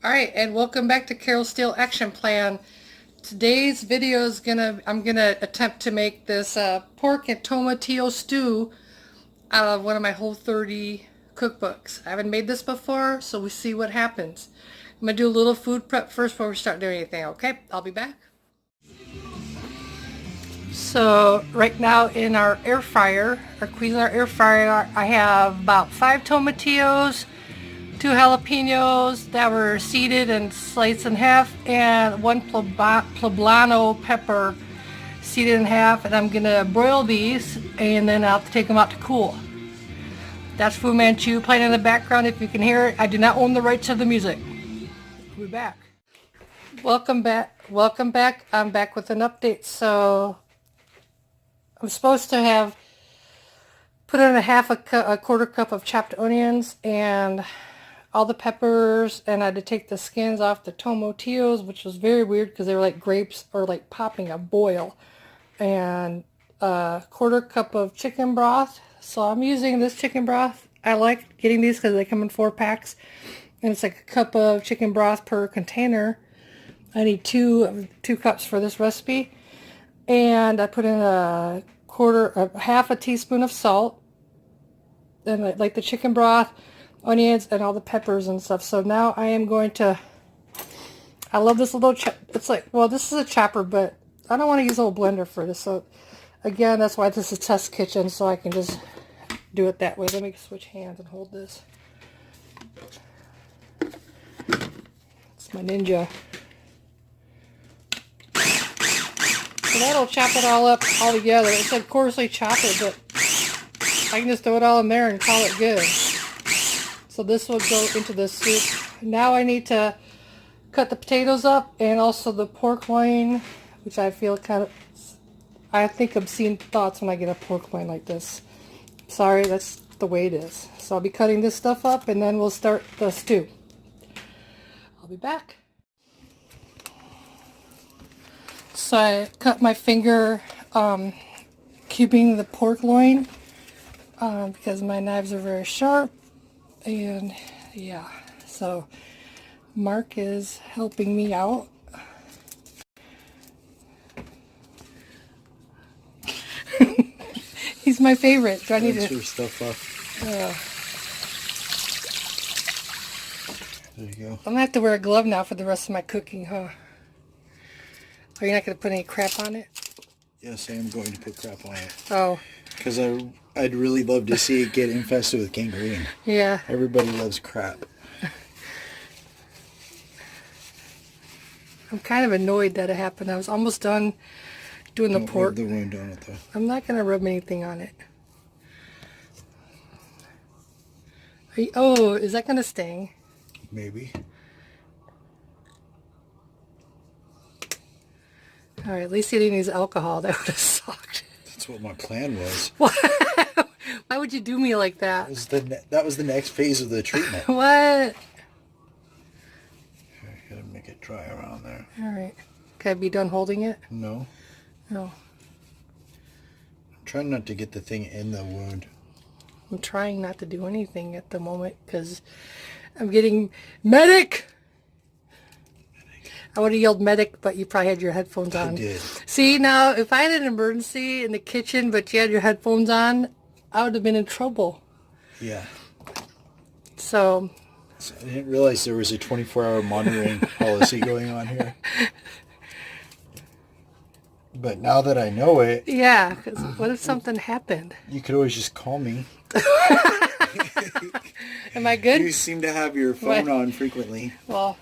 Alright, and welcome back to Carol Steele Action Plan. Today's video is I'm gonna attempt to make this pork and tomatillo stew out of one of my Whole30 cookbooks. I haven't made this before, so we see what happens. I'm gonna do a little food prep first before we start doing anything, okay? I'll be back. So right now in our air fryer, our Cuisinart air fryer, I have about 5 tomatillos, 2 jalapenos that were seeded and sliced in half, and 1 poblano pepper seeded in half, and I'm gonna broil these and then I'll take them out to cool. That's Fu Manchu playing in the background if you can hear it. I do not own the rights to the music. We're back. Welcome back. Welcome back. I'm back with an update. So I'm supposed to have put in a quarter cup of chopped onions and all the peppers, and I had to take the skins off the tomatillos, which was very weird because they were like grapes or like popping a boil, and a quarter cup of chicken broth. So I'm using this chicken broth. I like getting these because they come in 4 packs, and it's like a cup of chicken broth per container. I need two cups for this recipe, and I put in half a teaspoon of salt, and like the chicken broth, onions, and all the peppers and stuff. So now I am going to, I love this little, it's like, well, this is a chopper, but I don't want to use a little blender for this. So again, that's why this is a test kitchen, so I can just do it that way. Let me switch hands and hold this. It's my ninja. So that'll chop it all up all together. It said coarsely chop it, but I can just throw it all in there and call it good. So this will go into the soup. Now I need to cut the potatoes up and also the pork loin, which I feel I think obscene thoughts when I get a pork loin like this. Sorry, that's the way it is. So I'll be cutting this stuff up and then we'll start the stew. I'll be back. So I cut my finger cubing the pork loin because my knives are very sharp. And yeah, so Mark is helping me out. He's my favorite. Do I need to... your stuff up. There you go. I'm going to have to wear a glove now for the rest of my cooking, huh? Are you not going to put any crap on it? Yes, I am going to put crap on it. Oh. Because I'd really love to see it get infested with gangrene. Yeah. Everybody loves crap. I'm kind of annoyed that it happened. I was almost done doing the pork. Don't rub the wound on it, though. I'm not going to rub anything on it. Oh, is that going to sting? Maybe. Alright, at least he didn't use alcohol. That would have sucked. That's what my plan was. Why would you do me like that? That was the next phase of the treatment. What? Okay, gotta make it dry around there. Alright. Can I be done holding it? No. No. I'm trying not to get the thing in the wound. I'm trying not to do anything at the moment because I'm getting medic! I would have yelled medic, but you probably had your headphones on. I did. See, now, if I had an emergency in the kitchen, but you had your headphones on, I would have been in trouble. Yeah. So I didn't realize there was a 24-hour monitoring policy going on here. But now that I know it... Yeah, because what if something happened? You could always just call me. Am I good? You seem to have your phone on frequently. Well...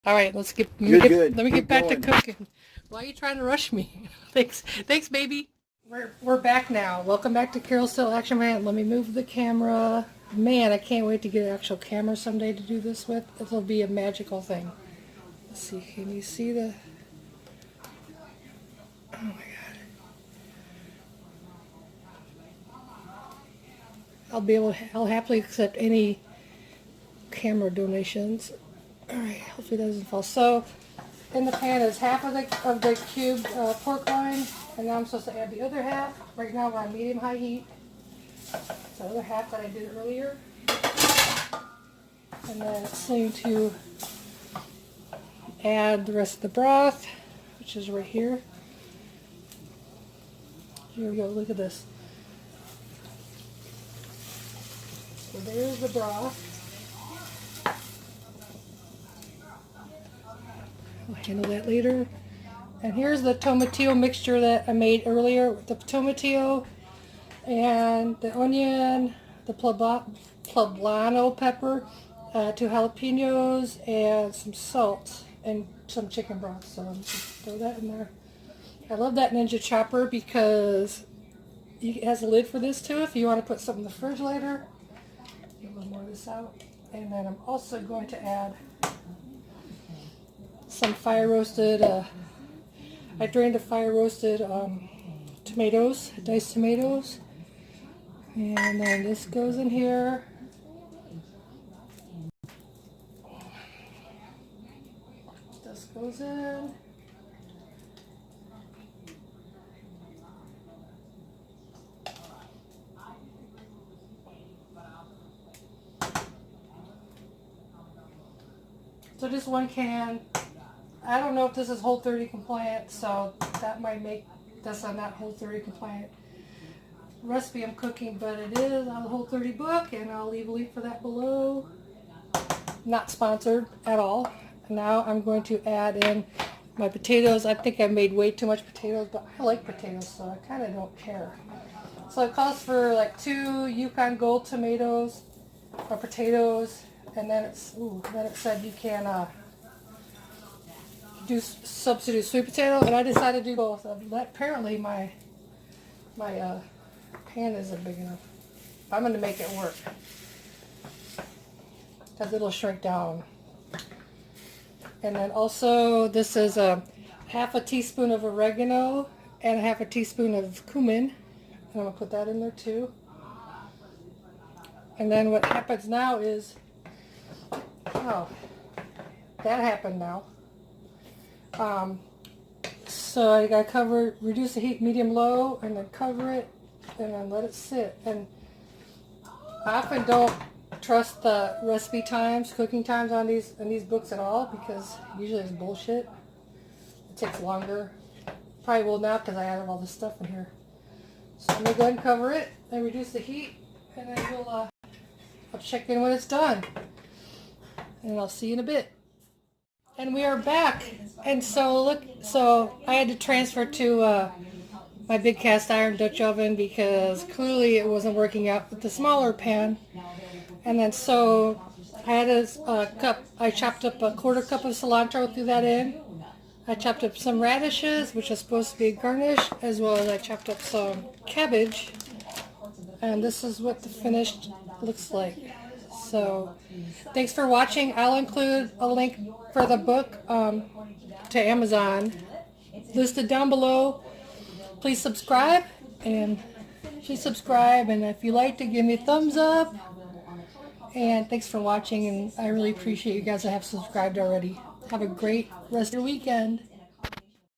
All right, let me get back to cooking. Why are you trying to rush me? Thanks, baby. We're back now. Welcome back to Carol Steele Action Man. Let me move the camera. Man, I can't wait to get an actual camera someday to do this with. It'll be a magical thing. Let's see. Can you see the? Oh my God. I'll happily accept any camera donations. Alright, hopefully that doesn't fall. So, in the pan is half of the cubed pork loin, and now I'm supposed to add the other half. Right now we're on medium-high heat. So the other half that I did earlier. And then it's going to add the rest of the broth, which is right here. Here we go, look at this. So there's the broth. I'll handle that later. And here's the tomatillo mixture that I made earlier with the tomatillo and the onion, the poblano pepper, 2 jalapenos, and some salt and some chicken broth. So I'm just throw that in there. I love that Ninja chopper because it has a lid for this too if you want to put something in the fridge later. Get a little more of this out. And then I'm also going to add some fire roasted, I drained the fire roasted tomatoes, diced tomatoes. And then this goes in here. This goes in. So just 1 can. I don't know if this is Whole30 compliant, so that might make this not Whole30 compliant recipe I'm cooking, but it is on the Whole30 book, and I'll leave a link for that below. Not sponsored at all. Now I'm going to add in my potatoes. I think I made way too much potatoes, but I like potatoes, so I kind of don't care. So it calls for like 2 Yukon Gold tomatoes or potatoes, and then then it said you can do substitute sweet potato, and I decided to do both. Apparently my pan isn't big enough. I'm going to make it work because it'll shrink down. And then also this is half a teaspoon of oregano and half a teaspoon of cumin. And I'm going to put that in there too. And then what happens now is, oh, that happened now. So I got to cover, reduce the heat medium-low, and then cover it, and then let it sit. And I often don't trust the recipe times, cooking times on these books at all, because usually it's bullshit. It takes longer. Probably will now because I added all this stuff in here. So I'm going to go ahead and cover it and reduce the heat, and then I'll check in when it's done. And I'll see you in a bit. And we are back. And so look, so I had to transfer to my big cast iron Dutch oven because clearly it wasn't working out with the smaller pan. And then so I had a cup, I chopped up a 1/4 cup of cilantro, threw that in. I chopped up some radishes, which is supposed to be garnish, as well as I chopped up some cabbage. And this is what the finished looks like. So thanks for watching. I'll include a link for the book to Amazon listed down below. Please subscribe, and if you like to give me a thumbs up. And thanks for watching, and I really appreciate you guys that have subscribed already. Have a great rest of your weekend.